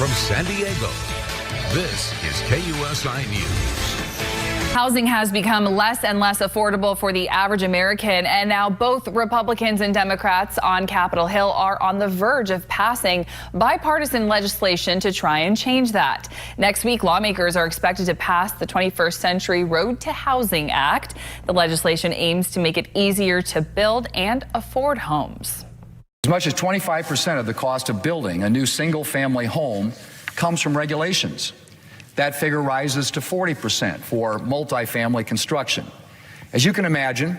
From San Diego, this is KUSI News. Housing has become less and less affordable for the average American, and now both Republicans and Democrats on Capitol Hill are on the verge of passing bipartisan legislation to try and change that. Next week, lawmakers are expected to pass the 21st Century Road to Housing Act. The legislation aims to make it easier to build and afford homes. As much as 25% of the cost of building a new single-family home comes from regulations. That figure rises to 40% for multifamily construction. As you can imagine,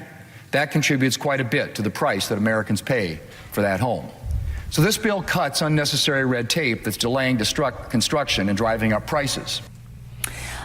that contributes quite a bit to the price that Americans pay for that home. So this bill cuts unnecessary red tape that's delaying construction and driving up prices.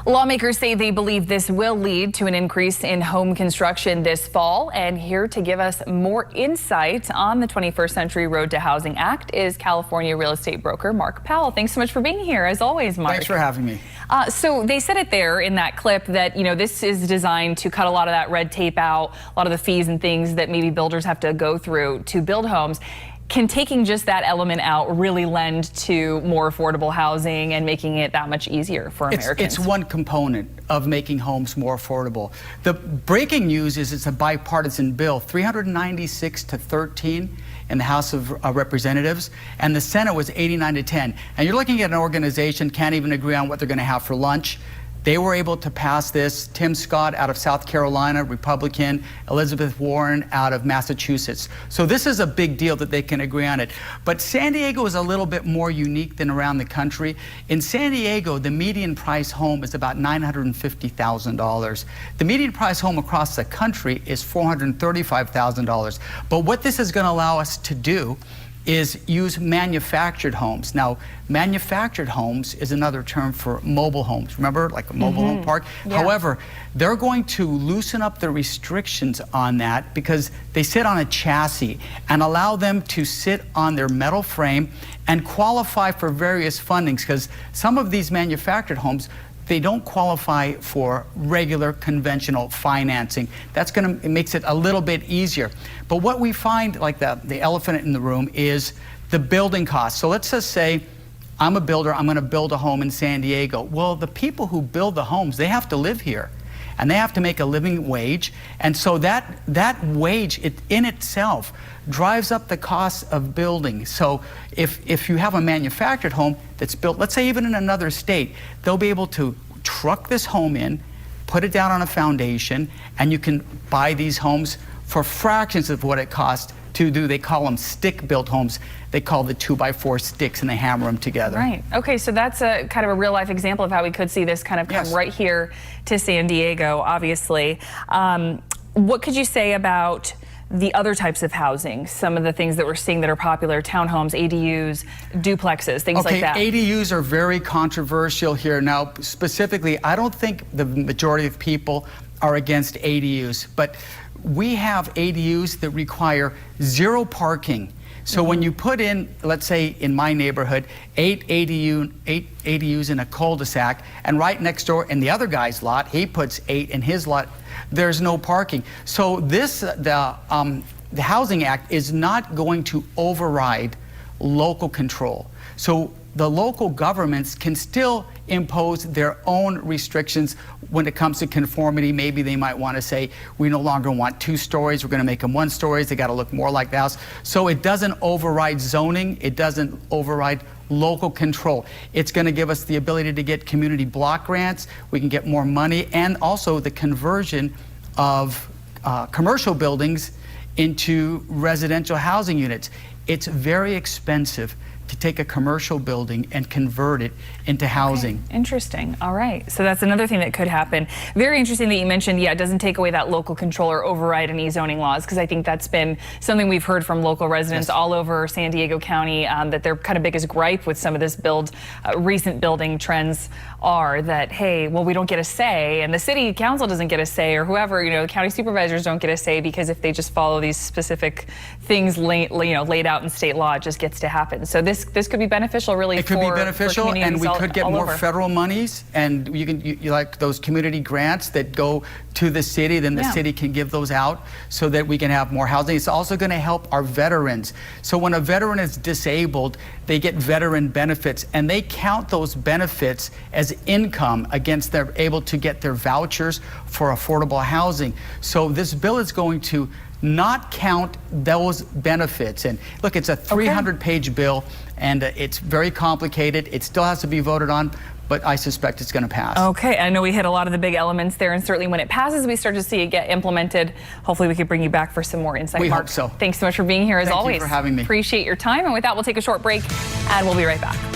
Lawmakers say they believe this will lead to an increase in home construction this fall. And here to give us more insight on the 21st Century Road to Housing Act is California real estate broker Mark Powell. Thanks so much for being here, as always, Mark. Thanks for having me. So they said it there in that clip that, this is designed to cut a lot of that red tape out, a lot of the fees and things that maybe builders have to go through to build homes. Can taking just that element out really lend to more affordable housing and making it that much easier for Americans? It's one component of making homes more affordable. The breaking news is it's a bipartisan bill, 396 to 13 in the House of Representatives, and the Senate was 89 to 10. And you're looking at an organization can't even agree on what they're going to have for lunch. They were able to pass this. Tim Scott out of South Carolina, Republican, Elizabeth Warren out of Massachusetts. So this is a big deal that they can agree on it. But San Diego is a little bit more unique than around the country. In San Diego, the median price home is about $950,000. The median price home across the country is $435,000. But what this is going to allow us to do is use manufactured homes. Now, manufactured homes is another term for mobile homes. Remember, like a mobile home park? Yeah. However, they're going to loosen up the restrictions on that because they sit on a chassis and allow them to sit on their metal frame and qualify for various fundings, because some of these manufactured homes, they don't qualify for regular conventional financing. It makes it a little bit easier. But what we find, like the elephant in the room, is the building costs. So let's just say I'm a builder, I'm gonna build a home in San Diego. Well, the people who build the homes, they have to live here and they have to make a living wage. And so that wage in itself drives up the cost of building. So if you have a manufactured home that's built, let's say even in another state, they'll be able to truck this home in, put it down on a foundation, and you can buy these homes for fractions of what it costs to do. They call them stick-built homes. They call the 2x4 sticks and they hammer them together. Right. Okay, so that's a kind of a real-life example of how we could see this kind of come right here to San Diego, obviously. What could you say about the other types of housing, some of the things that we're seeing that are popular, townhomes, ADUs, duplexes, things like that? ADUs are very controversial here. Now, specifically, I don't think the majority of people are against ADUs, but we have ADUs that require zero parking. So when you put in, let's say in my neighborhood, 8 ADUs in a cul-de-sac, and right next door in the other guy's lot, he puts 8 in his lot, there's no parking. So the Housing Act is not going to override local control. So the local governments can still impose their own restrictions when it comes to conformity. Maybe they might want to say, we no longer want 2 stories, we're going to make them 1 stories, they got to look more like the house. So it doesn't override zoning, it doesn't override local control. It's going to give us the ability to get community block grants, we can get more money, and also the conversion of commercial buildings into residential housing units. It's very expensive to take a commercial building and convert it into housing. Okay. Interesting. All right. So that's another thing that could happen. Very interesting that you mentioned, it doesn't take away that local control or override any zoning laws, because I think that's been something we've heard from local residents all over San Diego County, that their kind of biggest gripe with some of this recent building trends are that, hey, well, we don't get a say, and the city council doesn't get a say, or whoever, the county supervisors don't get a say, because if they just follow these specific things laid out in state law, it just gets to happen. So this this could be beneficial, really. It could be beneficial, and we could get more over. federal monies, and you like those community grants that go to the city, then the city can give those out so that we can have more housing. It's also going to help our veterans. So when a veteran is disabled, they get veteran benefits, and they count those benefits as income against they're able to get their vouchers for affordable housing. So this bill is going to not count those benefits. And look, it's a 300-page bill, and it's very complicated. It still has to be voted on, but I suspect it's going to pass. Okay, I know we hit a lot of the big elements there, and certainly when it passes, we start to see it get implemented. Hopefully we could bring you back for some more insight. We Mark, hope so. Thanks so much for being here, as always. Thank you for having me. Appreciate your time, and with that, we'll take a short break, and we'll be right back.